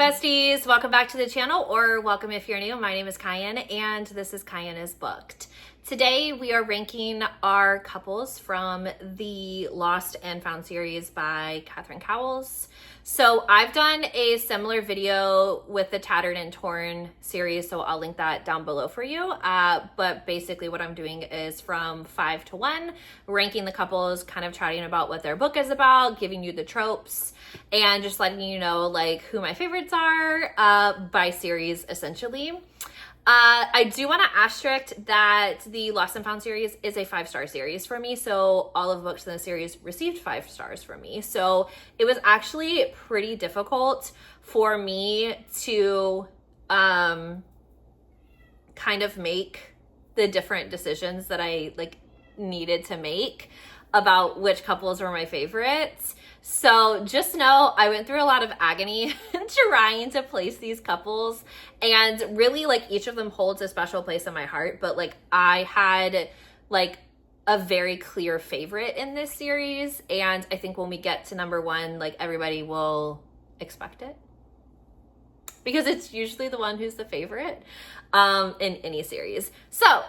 besties, welcome back to the channel, or welcome if you're new. My name is Cayenne and this is Cayenne is Booked. Today we are ranking our couples from the Lost and Found series by Catherine Cowles. So I've done a similar video with the Tattered and Torn series, so I'll link that down below for you. But basically what I'm doing is from 5 to 1, ranking the couples, kind of chatting about what their book is about, giving you the tropes, and just letting you know like who my favorites are by series essentially. I do want to asterisk that the Lost and Found series is a 5-star series for me. So all of the books in the series received 5 stars from me. So it was actually pretty difficult for me to kind of make the different decisions that I needed to make about which couples were my favorites. So just know I went through a lot of agony trying to place these couples, and really each of them holds a special place in my heart, but I had a very clear favorite in this series, and I think when we get to number 1, everybody will expect it because it's usually the one who's the favorite in any series. So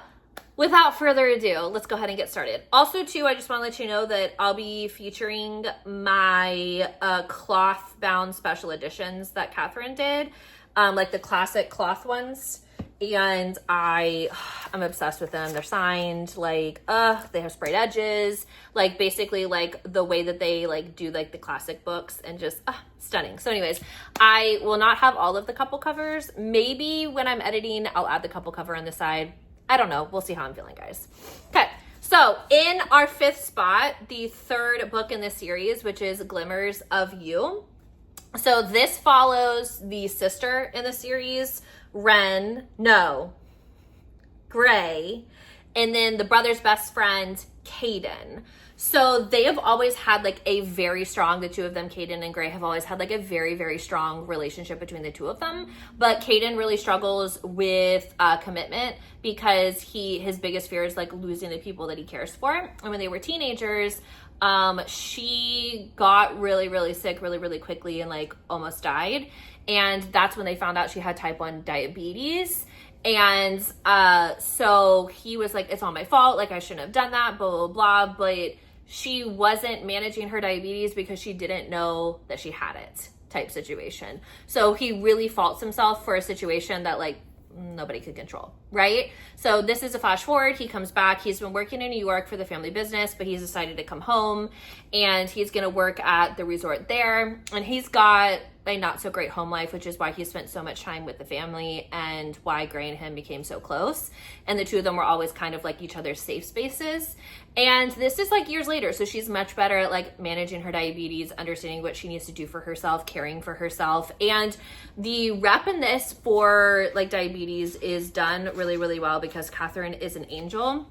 without further ado, let's go ahead and get started. Also, too, I just want to let you know that I'll be featuring my cloth-bound special editions that Catherine did, the classic cloth ones. And I'm obsessed with them. They're signed, they have sprayed edges, basically the way that they do the classic books, and just stunning. So anyways, I will not have all of the couple covers. Maybe when I'm editing, I'll add the couple cover on the side. I don't know. We'll see how I'm feeling, guys. Okay, so in our 5th spot, the 3rd book in this series, which is Glimmers of You. So this follows the sister in the series, Gray, and then the brother's best friend, Caden. So they have always had a very strong, the two of them, Caden and Gray, have always had a very, very strong relationship between the two of them. But Caden really struggles with commitment because his biggest fear is losing the people that he cares for. And when they were teenagers, she got really, really sick really, really quickly and almost died. And that's when they found out she had type 1 diabetes. And so he was like, it's all my fault. I shouldn't have done that, blah, blah, blah. But she wasn't managing her diabetes because she didn't know that she had it type situation. So he really faults himself for a situation that nobody could control, right? So this is a flash forward. He comes back. He's been working in New York for the family business, but he's decided to come home and he's going to work at the resort there. And he's got a not so great home life, which is why he spent so much time with the family and why Gray and him became so close. And the two of them were always kind of each other's safe spaces. And this is years later. So she's much better at managing her diabetes, understanding what she needs to do for herself, caring for herself. And the rep in this for diabetes is done really, really well because Catherine is an angel.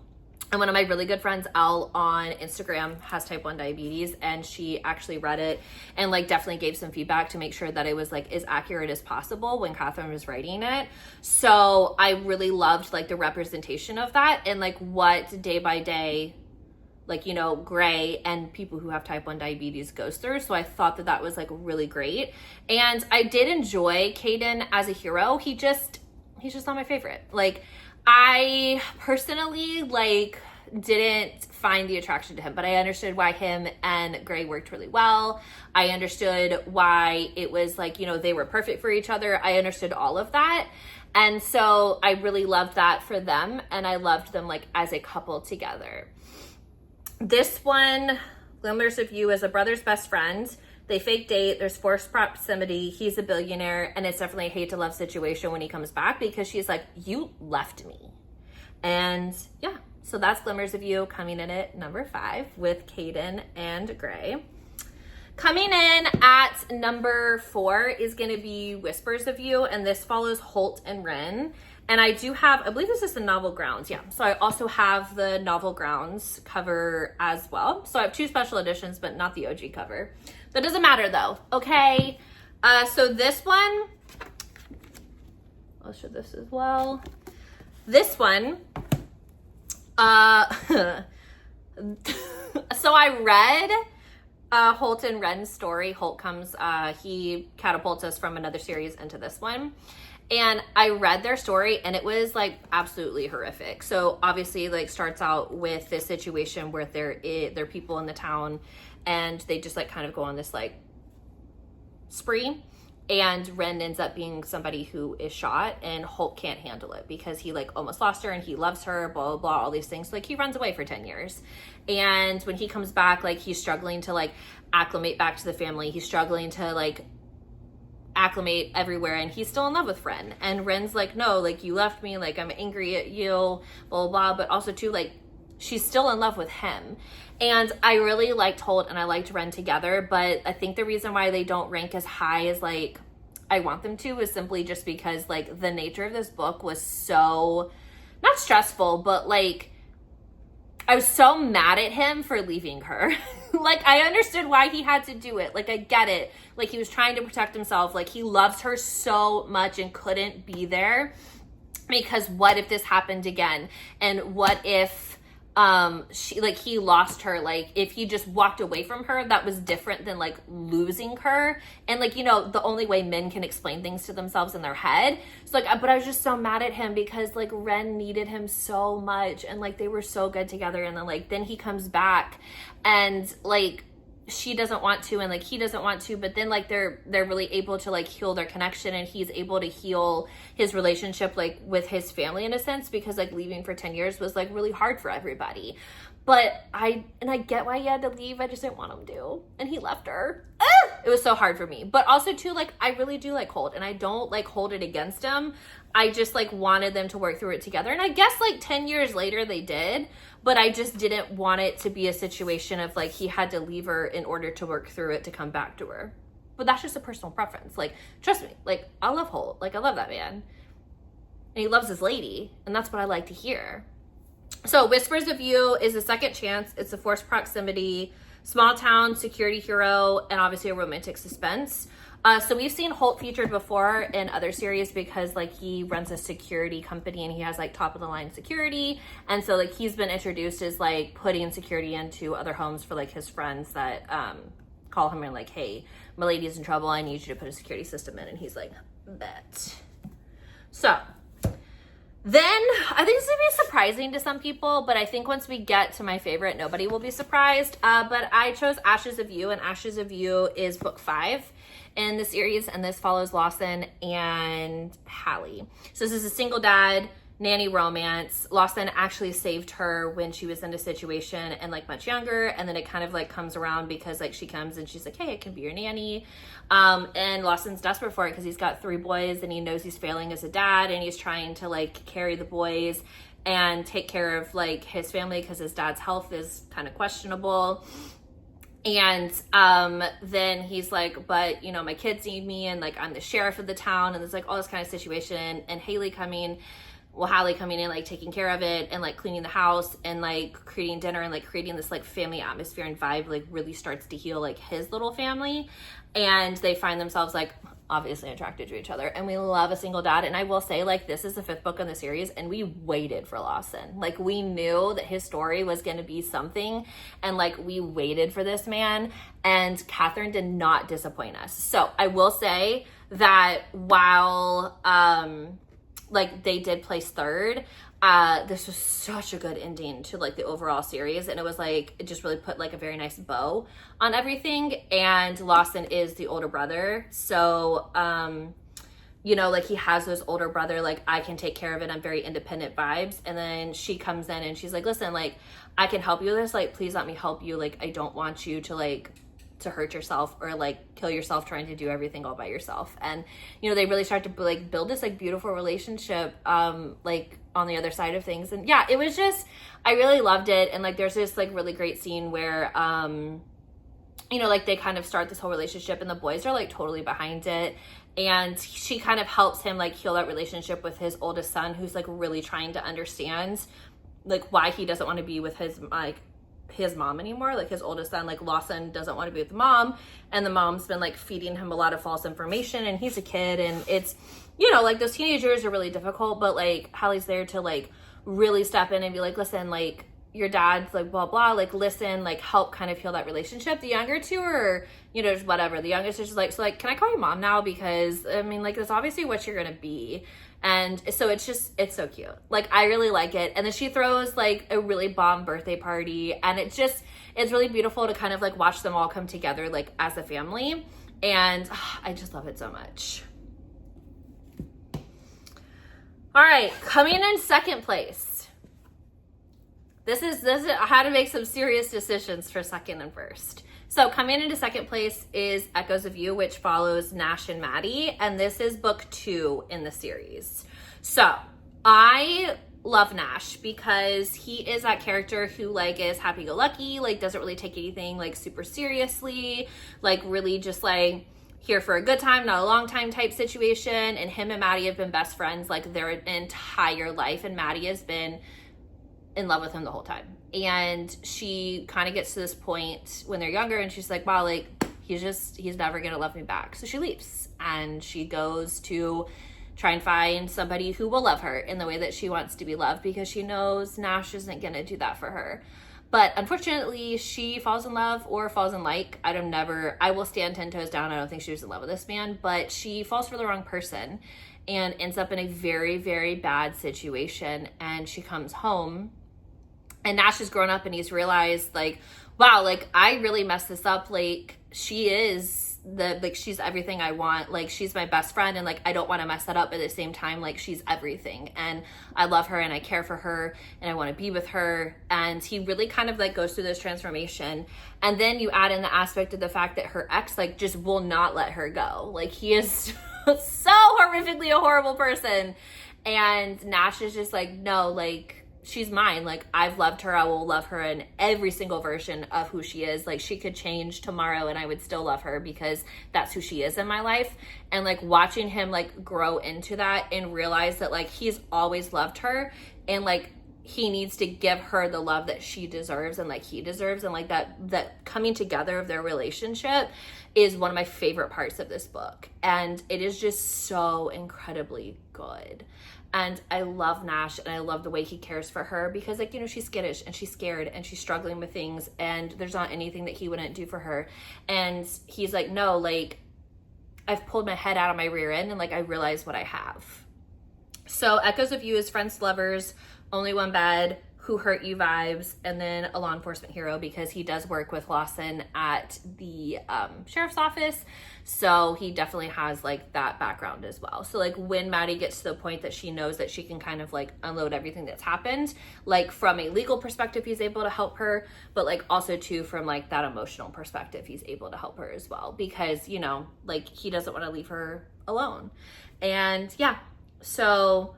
And one of my really good friends, Elle, on Instagram has type 1 diabetes, and she actually read it and definitely gave some feedback to make sure that it was as accurate as possible when Catherine was writing it. So I really loved the representation of that and what day by day Gray and people who have type 1 diabetes goes through. So I thought that was really great. And I did enjoy Caden as a hero. He's just not my favorite. I personally didn't find the attraction to him, but I understood why him and Gray worked really well. I understood why it was they were perfect for each other. I understood all of that. And so I really loved that for them. And I loved them as a couple together. This one, Glimmers of You, is a brother's best friend. They fake date, there's forced proximity, he's a billionaire, and it's definitely a hate to love situation when he comes back because she's like, you left me. And yeah, so that's Glimmers of You, coming in at number 5 with Caden and Gray. Coming in at number 4 is going to be Whispers of You, and this follows Holt and Wren. And I do have, I believe this is the Novel Grounds, yeah. So I also have the Novel Grounds cover as well. So I have 2 special editions, but not the OG cover. That doesn't matter though, okay? So this one, I'll show this as well. This one, so I read Holt and Ren's story. Holt comes, he catapults us from another series into this one. And I read their story and it was like absolutely horrific. So obviously like starts out with this situation where they're people in the town and they just like kind of go on this like spree. And Ren ends up being somebody who is shot, and Holt can't handle it because he like almost lost her and he loves her, blah, blah, blah, all these things. Like he runs away for 10 years. And when he comes back, like he's struggling to like acclimate back to the family. He's struggling to like acclimate everywhere, and he's still in love with Ren. And Ren's like, no, like you left me, like I'm angry at you, blah, blah, blah. But also too, like she's still in love with him. And I really liked Holt and I liked Ren together, but I think the reason why they don't rank as high as like I want them to is simply just because like the nature of this book was so, not stressful, but like I was so mad at him for leaving her. Like I understood why he had to do it. Like I get it. Like he was trying to protect himself. Like he loves her so much and couldn't be there because what if this happened again? And what if he lost her? Like if he just walked away from her, that was different than like losing her. And like, you know, the only way men can explain things to themselves in their head. So like, but I was just so mad at him because like Ren needed him so much and like they were so good together. And then he comes back and like she doesn't want to and like he doesn't want to, but then like they're really able to like heal their connection, and he's able to heal his relationship like with his family in a sense, because like leaving for 10 years was like really hard for everybody. But I get why he had to leave. I just didn't want him to, and he left her. It was so hard for me. But also too, like I really do like Holt, and I don't like hold it against him. I just like wanted them to work through it together, and I guess like 10 years later they did. But I just didn't want it to be a situation of like he had to leave her in order to work through it to come back to her. But that's just a personal preference. Like, trust me, like I love Holt. Like I love that man. And he loves his lady. And that's what I like to hear. So Whispers of You is a second chance. It's a forced proximity, small town security hero, and obviously a romantic suspense. So we've seen Holt featured before in other series because like he runs a security company and he has like top of the line security. And so like he's been introduced as like putting security into other homes for like his friends that call him and like, hey, my lady's in trouble. I need you to put a security system in. And he's like, bet. So then I think this will be surprising to some people, but I think once we get to my favorite, nobody will be surprised. But I chose Ashes of You, and Ashes of You is book 5 in the series, and this follows Lawson and Hallie. So this is a single dad nanny romance. Lawson actually saved her when she was in a situation and like much younger, and then it kind of like comes around because like she comes and she's like, hey, I can be your nanny. And Lawson's desperate for it because he's got 3 boys and he knows he's failing as a dad, and he's trying to like carry the boys and take care of like his family because his dad's health is kind of questionable. And then he's like, but you know, my kids need me, and like I'm the sheriff of the town, and there's like all this kind of situation, and Hallie coming in, like taking care of it and like cleaning the house and like creating dinner and like creating this like family atmosphere and vibe like really starts to heal like his little family. And they find themselves like obviously attracted to each other, and we love a single dad. And I will say, like, this is the 5th book in the series, and we waited for Lawson. Like, we knew that his story was going to be something, and like we waited for this man, and Catherine did not disappoint us. So I will say that while like they did place 3rd, this was such a good ending to like the overall series, and it was like it just really put like a very nice bow on everything. And Lawson is the older brother, so you know, like he has this older brother like I can take care of it, I'm very independent vibes. And then she comes in and she's like, listen, like I can help you with this, like please let me help you, like I don't want you to like to hurt yourself or like kill yourself trying to do everything all by yourself. And you know, they really start to like build this like beautiful relationship like on the other side of things. And yeah, it was just, I really loved it. And like there's this like really great scene where you know, like they kind of start this whole relationship and the boys are like totally behind it, and she kind of helps him like heal that relationship with his oldest son, who's like really trying to understand like why he doesn't want to be with his mom anymore. Like his oldest son, like Lawson, doesn't want to be with the mom, and the mom's been like feeding him a lot of false information, and he's a kid, and it's, you know, like those teenage years are really difficult, but like Hallie's there to like really step in and be like, listen, like your dad's like blah blah, like listen, like help kind of heal that relationship. The younger two are, you know, just whatever. The youngest is just like, so like, can I call you mom now? Because I mean, like, that's obviously what you're gonna be. And so it's so cute. Like, I really like it. And then she throws like a really bomb birthday party, and it's really beautiful to kind of like watch them all come together like as a family. And I just love it so much. All right, coming in second place. This is I had to make some serious decisions for second and first. So coming into second place is Echoes of You, which follows Nash and Maddie, and this is book 2 in the series. So I love Nash because he is that character who like is happy-go-lucky, like doesn't really take anything like super seriously, like really just like here for a good time, not a long time type situation. And him and Maddie have been best friends like their entire life, and Maddie has been in love with him the whole time. And she kind of gets to this point when they're younger and she's like, wow, like he's never gonna love me back. So she leaves and she goes to try and find somebody who will love her in the way that she wants to be loved, because she knows Nash isn't gonna do that for her. But unfortunately, she falls in love or falls in like, I will stand 10 toes down. I don't think she was in love with this man, but she falls for the wrong person and ends up in a very, very bad situation. And she comes home, and Nash has grown up and he's realized like, wow, like I really messed this up. Like she's everything I want. Like she's my best friend, and like I don't want to mess that up. At the same time, like she's everything, and I love her and I care for her and I want to be with her. And he really kind of like goes through this transformation. And then you add in the aspect of the fact that her ex like just will not let her go. Like he is so horrifically a horrible person. And Nash is just like, no, like she's mine. Like I've loved her. I will love her in every single version of who she is. Like she could change tomorrow and I would still love her because that's who she is in my life. And like watching him like grow into that and realize that like he's always loved her, and like he needs to give her the love that she deserves and like he deserves, and like that coming together of their relationship is one of my favorite parts of this book. And it is just so incredibly good. And I love Nash, and I love the way he cares for her, because like, you know, she's skittish and she's scared and she's struggling with things, and there's not anything that he wouldn't do for her. And he's like, no, like I've pulled my head out of my rear end and like I realize what I have. So Echoes of You is friends to lovers, only one bed, who hurt you vibes, and then a law enforcement hero, because he does work with Lawson at the sheriff's office. So he definitely has like that background as well. So like when Maddie gets to the point that she knows that she can kind of like unload everything that's happened, like from a legal perspective, he's able to help her, but like also too from like that emotional perspective, he's able to help her as well, because, you know, like he doesn't want to leave her alone. And yeah, so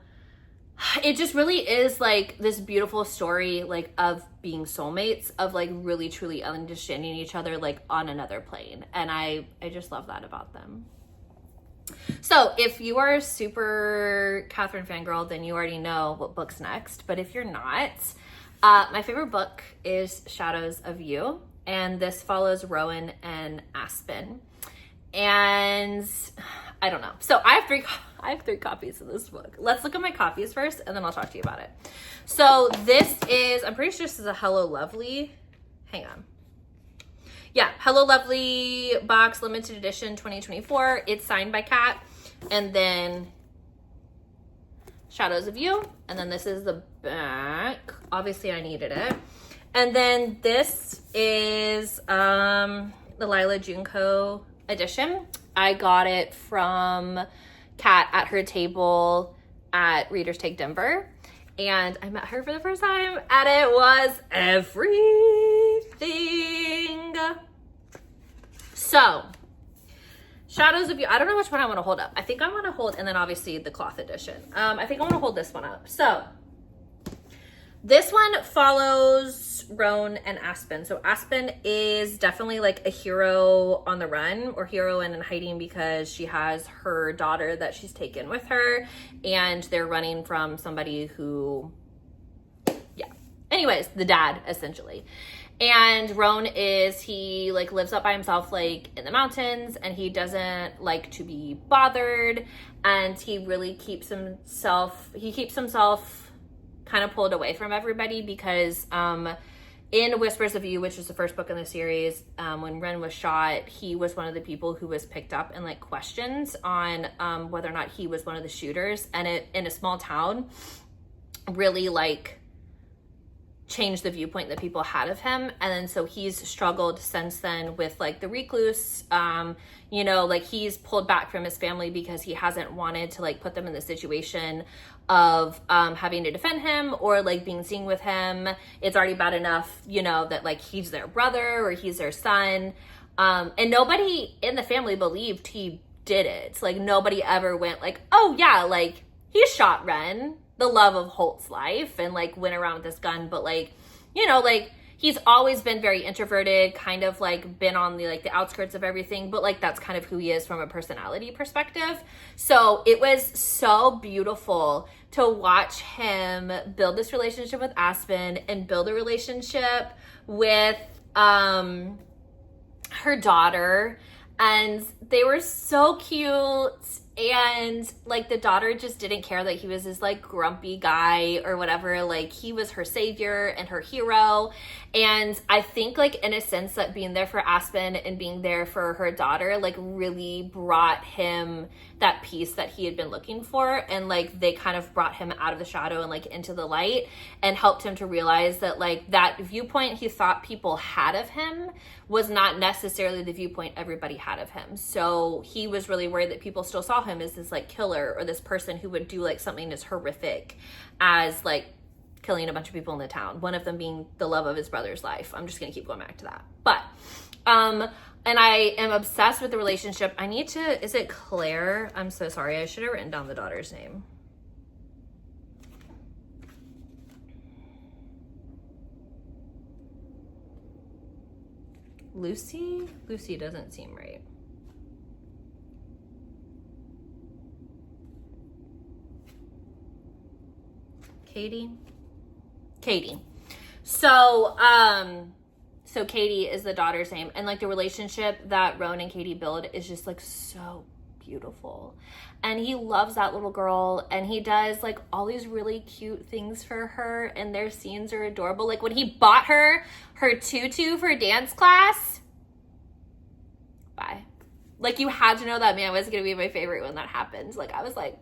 it just really is like this beautiful story like of being soulmates, of like really truly understanding each other like on another plane. And I just love that about them. So if you are a super Catherine fangirl, then you already know what book's next. But if you're not, my favorite book is Shadows of You, and this follows Rowan and Aspen. And I don't know. So I have three copies of this book. Let's look at my copies first, and then I'll talk to you about it. So this is, I'm pretty sure this is a Hello Lovely. Hang on. Yeah, Hello Lovely box, limited edition 2024. It's signed by Kat. And then Shadows of You. And then this is the back. Obviously I needed it. And then this is the Lila Junko edition. I got it from Kat at her table at Readers Take Denver, and I met her for the first time, and it was everything. So Shadows of You, I don't know which one I want to hold up. I think I want to hold, and then obviously the cloth edition. I think I want to hold this one up. So this one follows Roan and Aspen. So Aspen is definitely like a hero on the run, or heroine in hiding, because she has her daughter that she's taken with her, and they're running from somebody who, yeah. Anyways, the dad, essentially. And Roan he like lives up by himself, like in the mountains, and he doesn't like to be bothered, and he really keeps himself kind of pulled away from everybody because in Whispers of You, which is the first book in the series, when Ren was shot, he was one of the people who was picked up and like questions on whether or not he was one of the shooters, and it, in a small town, really like changed the viewpoint that people had of him. And then so he's struggled since then with like the recluse, you know, like he's pulled back from his family because he hasn't wanted to like put them in the situation of having to defend him or like being seen with him. It's already bad enough, you know, that like he's their brother or he's their son, and nobody in the family believed he did it. Like nobody ever went like, oh yeah, like he shot Ren, the love of Holt's life, and like went around with this gun. But like, you know, like he's always been very introverted, kind of like been on the like the outskirts of everything, but like that's kind of who he is from a personality perspective. So it was so beautiful to watch him build this relationship with Aspen and build a relationship with her daughter, and they were so cute. And like the daughter just didn't care that he was this like grumpy guy or whatever. Like he was her savior and her hero. And I think like in a sense that being there for Aspen and being there for her daughter like really brought him that peace that he had been looking for. And like they kind of brought him out of the shadow and like into the light and helped him to realize that like that viewpoint he thought people had of him was not necessarily the viewpoint everybody had of him. So he was really worried that people still saw him as this like killer or this person who would do like something as horrific as like killing a bunch of people in the town, one of them being the love of his brother's life. I'm just gonna keep going back to that. But and I am obsessed with the relationship. I need to, is it Claire? I'm so sorry, I should have written down the daughter's name. Lucy? Lucy doesn't seem right. Katie? Katie. So Katie is the daughter's name, and like the relationship that Roan and Katie build is just like so beautiful. And he loves that little girl, and he does like all these really cute things for her, and their scenes are adorable. Like when he bought her tutu for dance class, bye. Like you had to know that man was gonna be my favorite when that happened. Like I was like,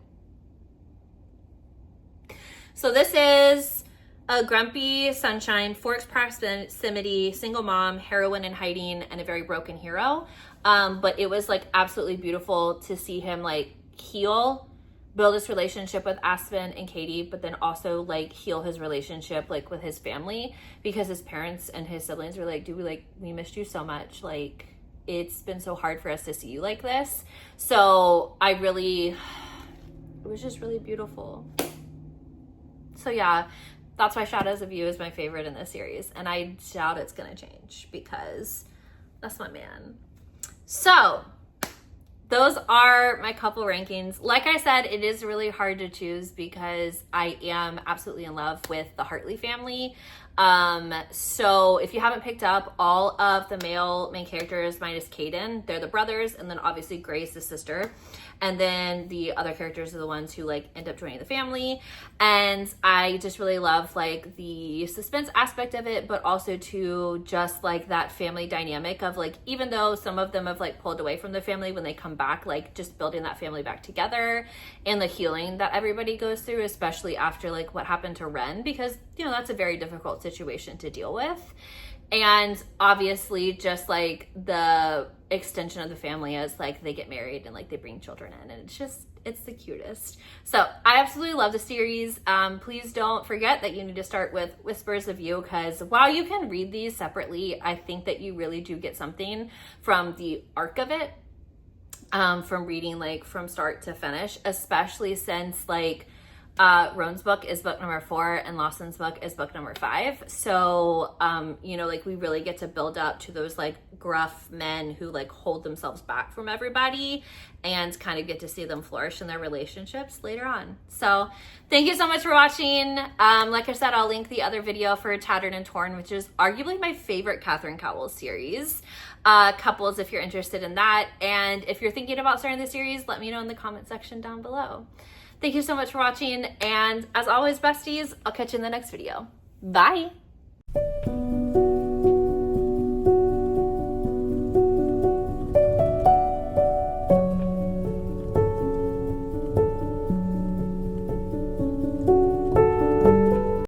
so this is a grumpy sunshine, Forks proximity, single mom, heroine in hiding, and a very broken hero. But it was like absolutely beautiful to see him like heal, build this relationship with Aspen and Katie, but then also like heal his relationship like with his family, because his parents and his siblings were like, dude, we missed you so much. Like it's been so hard for us to see you like this. So it was just really beautiful. So yeah, that's why Shadows of You is my favorite in this series. And I doubt it's going to change because that's my man. So those are my couple rankings. Like I said, it is really hard to choose because I am absolutely in love with the Hartley family. So if you haven't picked up, all of the male main characters minus Caden, they're the brothers, and then obviously Grace, the sister. And then the other characters are the ones who like end up joining the family. And I just really love like the suspense aspect of it, but also to just like that family dynamic of like, even though some of them have like pulled away from the family, when they come back, like just building that family back together and the healing that everybody goes through, especially after like what happened to Ren, because you know, that's a very difficult situation to deal with. And obviously just like the extension of the family as like they get married and like they bring children in, and it's the cutest. So I absolutely love the series. Please don't forget that you need to start with Whispers of You, because while you can read these separately, I think that you really do get something from the arc of it, from reading like from start to finish, especially since like Roan's book is book number 4 and Lawson's book is book number 5. So, you know, like we really get to build up to those like gruff men who like hold themselves back from everybody and kind of get to see them flourish in their relationships later on. So thank you so much for watching. Like I said, I'll link the other video for Tattered and Torn, which is arguably my favorite Catherine Cowell series. Couples, if you're interested in that. And if you're thinking about starting the series, let me know in the comment section down below. Thank you so much for watching. And as always, besties, I'll catch you in the next video. Bye.